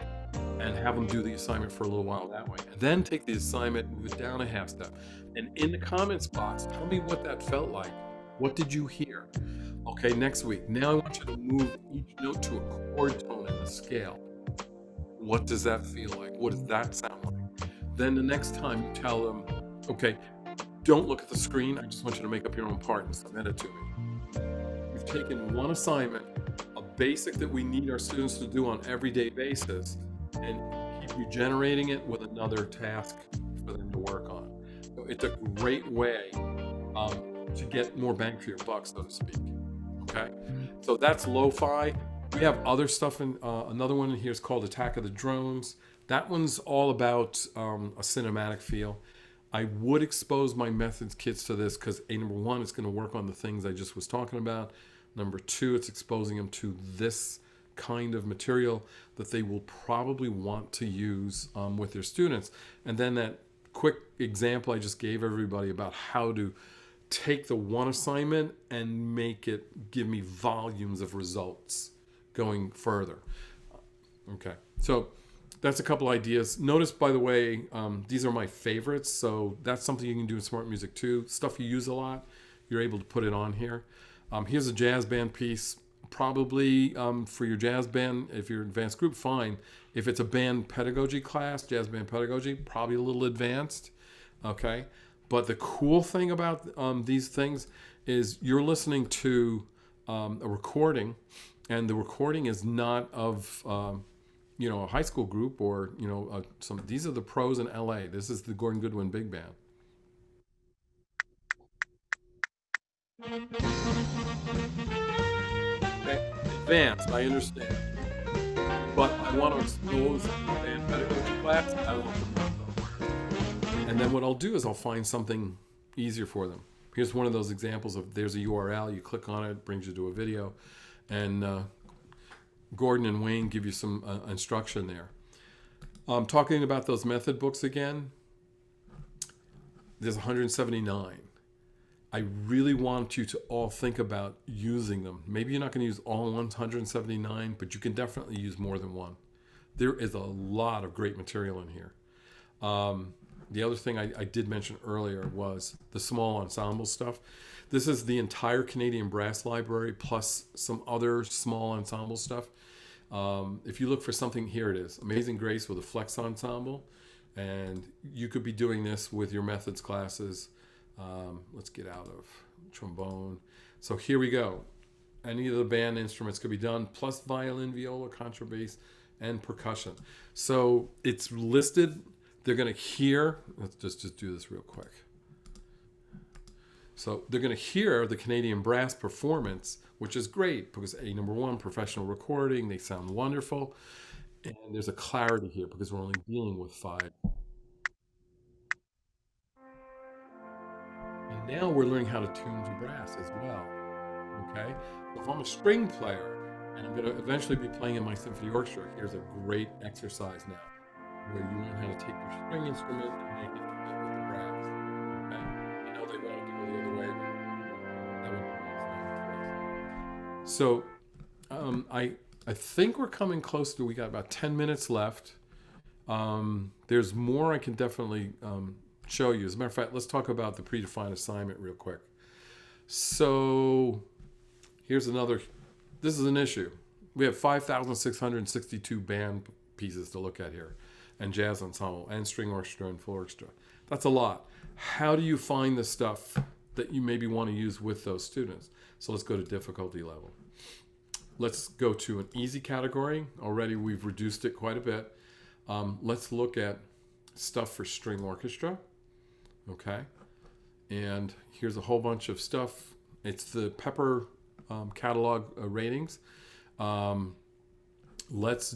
and have them do the assignment for a little while that way. And then take the assignment, move it down a half step. And in the comments box, tell me what that felt like. What did you hear? Okay, next week. Now I want you to move each note to a chord tone in the scale. What does that feel like? What does that sound like? Then the next time you tell them, okay, don't look at the screen. I just want you to make up your own part and submit it to me. We've taken one assignment, a basic that we need our students to do on an everyday basis, and keep regenerating it with another task for them to work on. So it's a great way to get more bang for your buck, so to speak. Okay, so that's lo-fi. We have other stuff in another one in here is called Attack of the Drones. That one's all about a cinematic feel. I would expose my methods kids to this because number one, it's going to work on the things I just was talking about. Number two, it's exposing them to this kind of material that they will probably want to use with their students. And then that quick example I just gave everybody about how to take the one assignment and make it give me volumes of results going further. Okay, so that's a couple ideas. Notice, by the way, these are my favorites, so that's something you can do in SmartMusic too. Stuff you use a lot, you're able to put it on here. Here's a jazz band piece. Probably for your jazz band, if you're advanced group, fine. If it's a band pedagogy class, jazz band pedagogy, probably a little advanced, okay? But the cool thing about these things is you're listening to a recording, and the recording is not of a high school group or these are the pros in LA. This is the Gordon Goodwin Big Band. Okay, advanced, I understand, but I want to expose the band pedagogy class. I want them. And then what I'll do is I'll find something easier for them. Here's one of those examples of there's a URL. You click on it, it brings you to a video, and Gordon and Wayne give you some instruction there. Talking about those method books again, there's 179. I really want you to all think about using them. Maybe you're not going to use all 179, but you can definitely use more than one. There is a lot of great material in here. The other thing I did mention earlier was the small ensemble stuff. This is the entire Canadian Brass Library plus some other small ensemble stuff. If you look for something, here it is. Amazing Grace with a Flex Ensemble. And you could be doing this with your methods classes. Let's get out of trombone. So here we go. Any of the band instruments could be done, plus violin, viola, contrabass, and percussion. So it's listed. They're going to hear, let's just do this real quick. So they're going to hear the Canadian Brass performance, which is great because number one, professional recording, they sound wonderful. And there's a clarity here because we're only dealing with 5. And now we're learning how to tune to brass as well. Okay? So if I'm a string player and I'm going to eventually be playing in my symphony orchestra, here's a great exercise now where you learn how to take your string instrument and make it fit with the brass. Okay? I know they want to go the other way, but that would be nice. So I think we're coming close to, we got about 10 minutes left. There's more I can definitely show you. As a matter of fact, let's talk about the predefined assignment real quick. So here's another, this is an issue. We have 5,662 band pieces to look at here, and jazz ensemble, and string orchestra, and full orchestra. That's a lot. How do you find the stuff that you maybe want to use with those students? So let's go to difficulty level. Let's go to an easy category. Already we've reduced it quite a bit. Let's look at stuff for string orchestra. Okay. And here's a whole bunch of stuff. It's the Pepper catalog ratings. Let's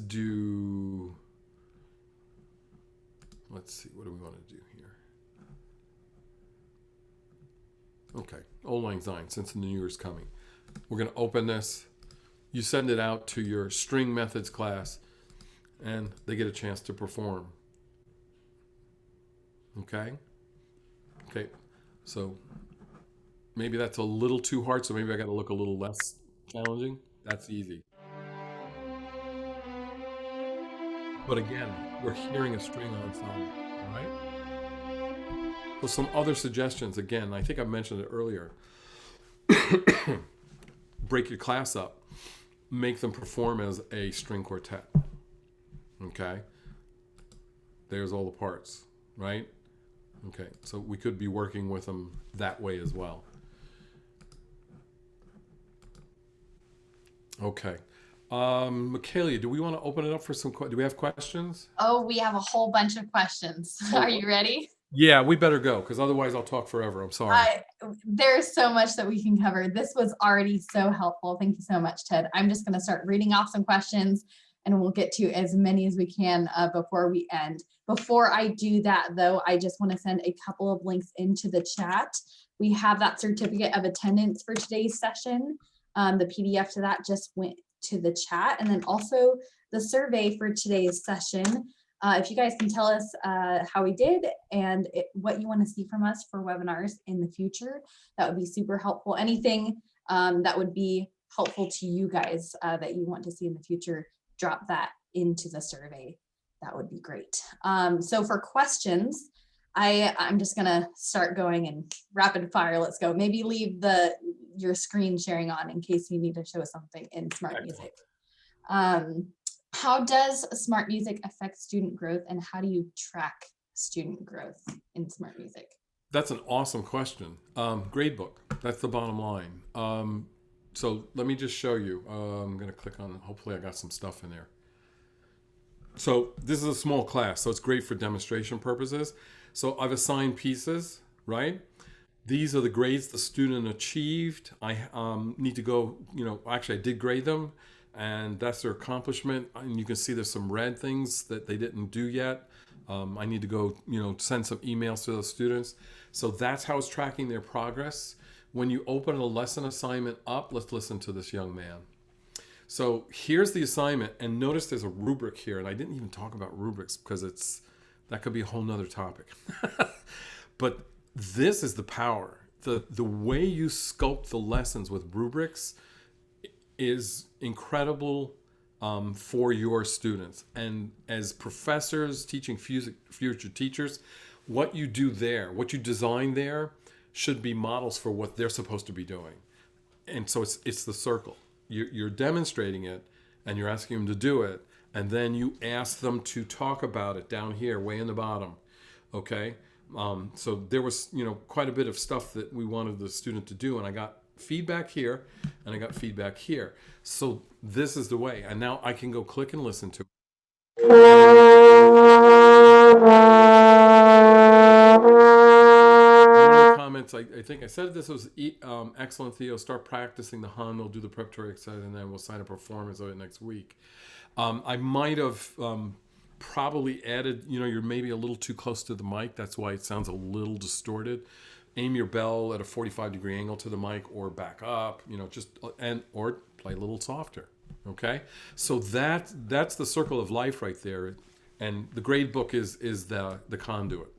see, what do we want to do here? Okay, Old Lang Syne, since the New Year's coming. We're going to open this. You send it out to your string methods class, and they get a chance to perform. Okay? Okay, so maybe that's a little too hard, so maybe I got to look a little less challenging. That's easy. But again, we're hearing a string ensemble, all right? So some other suggestions, again, I think I mentioned it earlier. Break your class up. Make them perform as a string quartet. Okay? There's all the parts, right? Okay, so we could be working with them that way as well. Okay. Michaela, do we want to open it up for some do we have questions? Oh, we have a whole bunch of questions. Are you ready? Yeah, we better go because otherwise I'll talk forever. I'm sorry. There's so much that we can cover. This was already so helpful. Thank you so much, Ted. I'm just going to start reading off some questions and we'll get to as many as we can before we end. Before I do that, though, I just want to send a couple of links into the chat. We have that certificate of attendance for today's session. The PDF to that just went to the chat, and then also the survey for today's session. If you guys can tell us how we did and what you want to see from us for webinars in the future, that would be super helpful. Anything that would be helpful to you guys that you want to see in the future, drop that into the survey. That would be great. So for questions, I'm just gonna start going and rapid fire. Let's go. Maybe leave your screen sharing on in case you need to show something in SmartMusic. How does SmartMusic affect student growth, and how do you track student growth in SmartMusic? That's an awesome question. Gradebook, that's the bottom line. So let me just show you. I'm gonna click on, hopefully I got some stuff in there. So this is a small class, so it's great for demonstration purposes. So I've assigned pieces, right? These are the grades the student achieved. I need to go, actually I did grade them, and that's their accomplishment. And you can see there's some red things that they didn't do yet. I need to go, send some emails to those students. So that's how it's tracking their progress. When you open a lesson assignment up, let's listen to this young man. So here's the assignment, and notice there's a rubric here, and I didn't even talk about rubrics because that could be a whole nother topic. But this is the power. The way you sculpt the lessons with rubrics is incredible for your students. And as professors teaching future teachers, what you do there, what you design there, should be models for what they're supposed to be doing. And so it's the circle. You're demonstrating it, and you're asking them to do it, and then you ask them to talk about it down here, way in the bottom. Okay, so there was quite a bit of stuff that we wanted the student to do, and I got feedback here, and I got feedback here. So this is the way, and now I can go click and listen to it. Comments. I think I said this was excellent, Theo. Start practicing the hum. We'll do the preparatory exercise, and then we'll sign a performance of it next week. I might have probably added, you're maybe a little too close to the mic. That's why it sounds a little distorted. Aim your bell at a 45-degree angle to the mic, or back up, or play a little softer. Okay, so that's the circle of life right there, and the grade book is the conduit.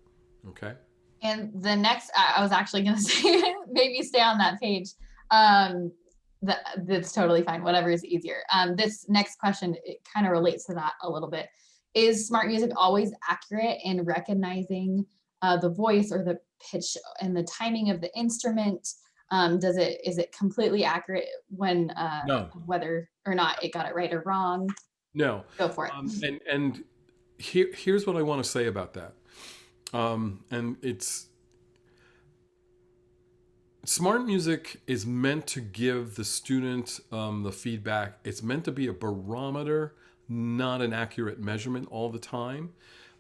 Okay. And the next, I was actually going to say, maybe stay on that page. That's totally fine. Whatever is easier. This next question, it kind of relates to that a little bit. Is SmartMusic always accurate in recognizing the voice or the pitch and the timing of the instrument? Is it completely accurate when No. whether or not it got it right or wrong? No. Go for it. And here's what I want to say about that. And it's SmartMusic is meant to give the student the feedback. It's meant to be a barometer, not an accurate measurement all the time.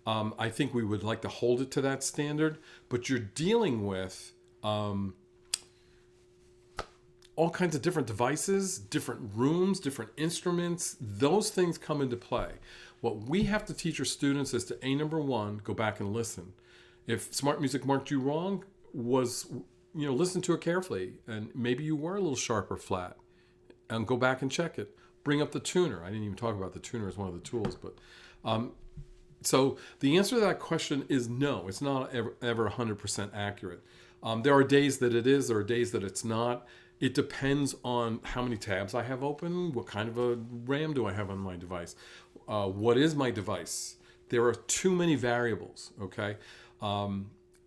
I think we would like to hold it to that standard, but you're dealing with all kinds of different devices, different rooms, different instruments. Those things come into play. What we have to teach our students is to, number one, go back and listen. If SmartMusic marked you wrong, listen to it carefully, and maybe you were a little sharp or flat, and go back and check it. Bring up the tuner. I didn't even talk about the tuner as one of the tools, but so the answer to that question is no. It's not ever 100% accurate. There are days that it is, there are days that it's not. It depends on how many tabs I have open, what kind of a RAM do I have on my device, what is my device. There are too many variables, okay?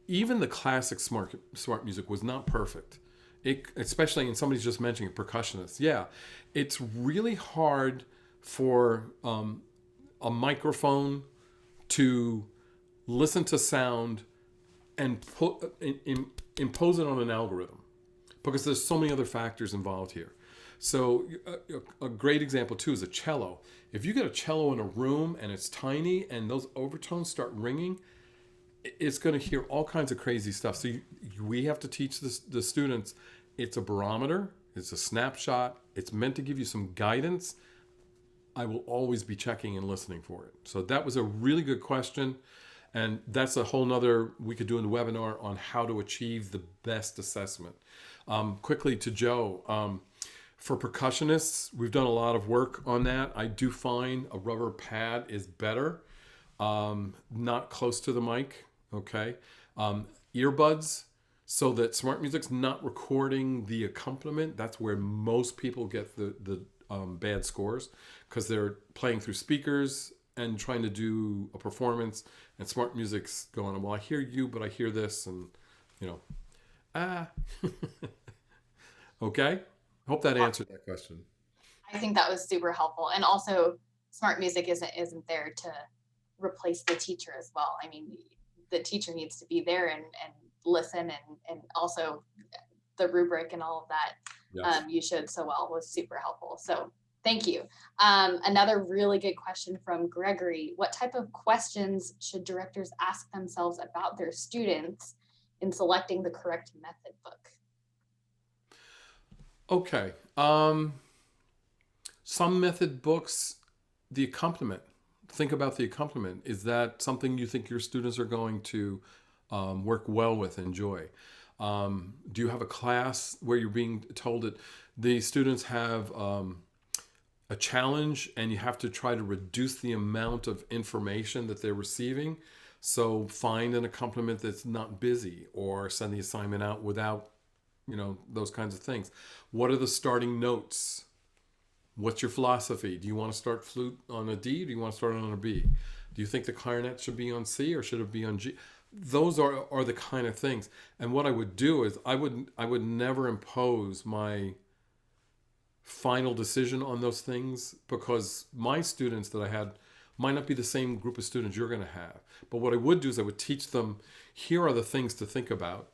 Even the classic SmartMusic was not perfect. Especially, and somebody's just mentioning percussionists. Yeah, it's really hard for a microphone to listen to sound and impose it on an algorithm, because there's so many other factors involved here. So a great example too is a cello. If you get a cello in a room and it's tiny and those overtones start ringing, it's going to hear all kinds of crazy stuff. So we have to teach the students, it's a barometer, it's a snapshot, it's meant to give you some guidance. I will always be checking and listening for it. So that was a really good question. And that's a whole nother, we could do in the webinar on how to achieve the best assessment. Quickly to Joe, for percussionists, we've done a lot of work on that. I do find a rubber pad is better, not close to the mic, okay? Earbuds, so that SmartMusic's not recording the accompaniment. That's where most people get the bad scores, because they're playing through speakers and trying to do a performance, and SmartMusic's going, well, I hear you, but I hear this, and Okay. Hope that answered that question. I think that was super helpful. And also, SmartMusic isn't there to replace the teacher as well. I mean, the teacher needs to be there and listen, and also the rubric and all of that. Yes. You showed so well was super helpful. So thank you. Another really good question from Gregory. What type of questions should directors ask themselves about their students in selecting the correct method book? Okay. Some method books, the accompaniment. Think about the accompaniment. Is that something you think your students are going to work well with, enjoy? Do you have a class where you're being told that the students have a challenge, and you have to try to reduce the amount of information that they're receiving. So find an accompaniment that's not busy, or send the assignment out without, those kinds of things. What are the starting notes? What's your philosophy? Do you want to start flute on a D? Or do you want to start on a B? Do you think the clarinet should be on C or should it be on G? Those are the kind of things. And what I would do is I would never impose my final decision on those things, because my students that I had might not be the same group of students you're going to have. But what I would do is I would teach them, here are the things to think about.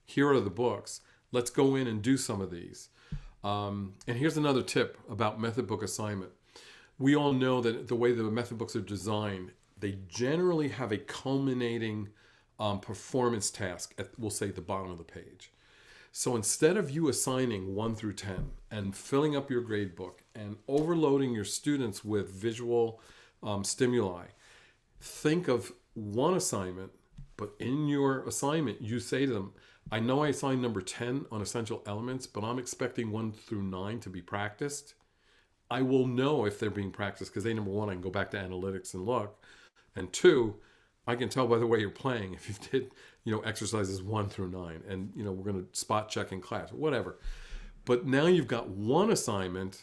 Here are the books. Let's go in and do some of these. And here's another tip about method book assignment. We all know that the way the method books are designed, they generally have a culminating performance task at, we'll say, the bottom of the page. So instead of you assigning 1 through 10 and filling up your grade book and overloading your students with visual stimuli, think of one assignment, but in your assignment, you say to them, I know I assigned number 10 on essential elements, but I'm expecting 1 through 9 to be practiced. I will know if they're being practiced because number 1, I can go back to analytics and look. And 2, I can tell by the way you're playing if you did, exercises 1 through 9, and we're going to spot check in class or whatever. But now you've got one assignment.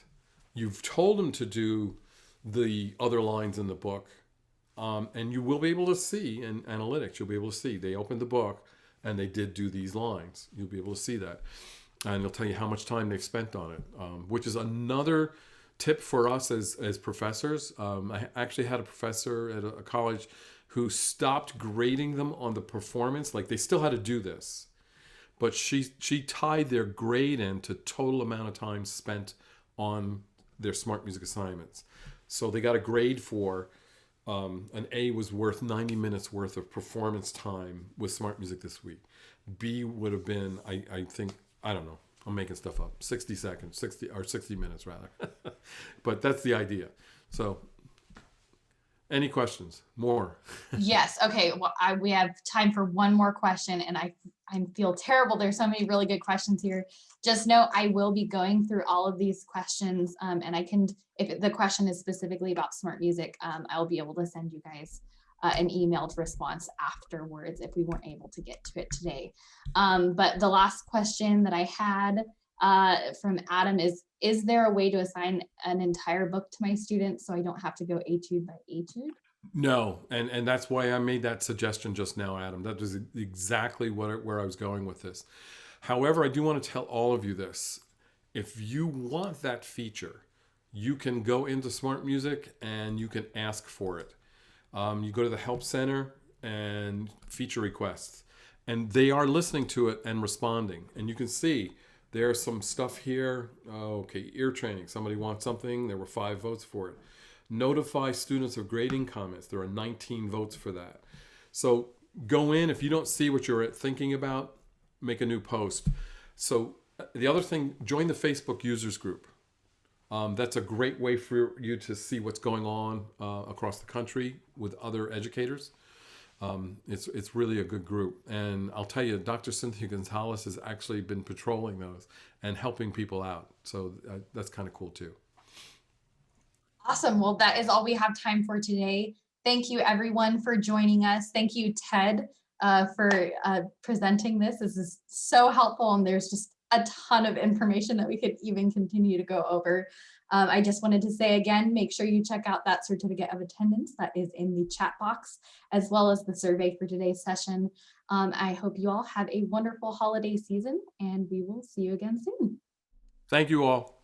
You've told them to do the other lines in the book, and you will be able to see in analytics. You'll be able to see they opened the book and they did do these lines. You'll be able to see that, and it'll tell you how much time they've spent on it, which is another tip for us as professors. I actually had a professor at a college who stopped grading them on the performance. Like, they still had to do this, but she tied their grade in to total amount of time spent on their SmartMusic assignments. So they got a grade for an A was worth 90 minutes worth of performance time with SmartMusic this week. B would have been, I think, I don't know, I'm making stuff up, 60 seconds, 60 minutes rather. But that's the idea. So any questions? More? Yes. Okay. Well, we have time for one more question, and I feel terrible. There's so many really good questions here. Just know I will be going through all of these questions, and I can, if the question is specifically about SmartMusic, I'll be able to send you guys an emailed response afterwards if we weren't able to get to it today. But the last question that I had from Adam is there a way to assign an entire book to my students so I don't have to go etude by etude? No, and that's why I made that suggestion just now, Adam. That was exactly where I was going with this. However, I do want to tell all of you this. If you want that feature, you can go into SmartMusic and you can ask for it. You go to the Help Center and feature requests, and they are listening to it and responding. And you can see there's some stuff here. Okay, ear training. Somebody wants something. There were 5 votes for it. Notify students of grading comments. There are 19 votes for that. So go in. If you don't see what you're thinking about, make a new post. So the other thing, join the Facebook users group. That's a great way for you to see what's going on across the country with other educators. It's really a good group. And I'll tell you, Dr. Cynthia Gonzalez has actually been patrolling those and helping people out. So that's kind of cool too. Awesome. Well, that is all we have time for today. Thank you everyone for joining us. Thank you, Ted, for presenting this. This is so helpful, and there's just a ton of information that we could even continue to go over. I just wanted to say again, make sure you check out that certificate of attendance that is in the chat box, as well as the survey for today's session. I hope you all have a wonderful holiday season, and we will see you again soon. Thank you all.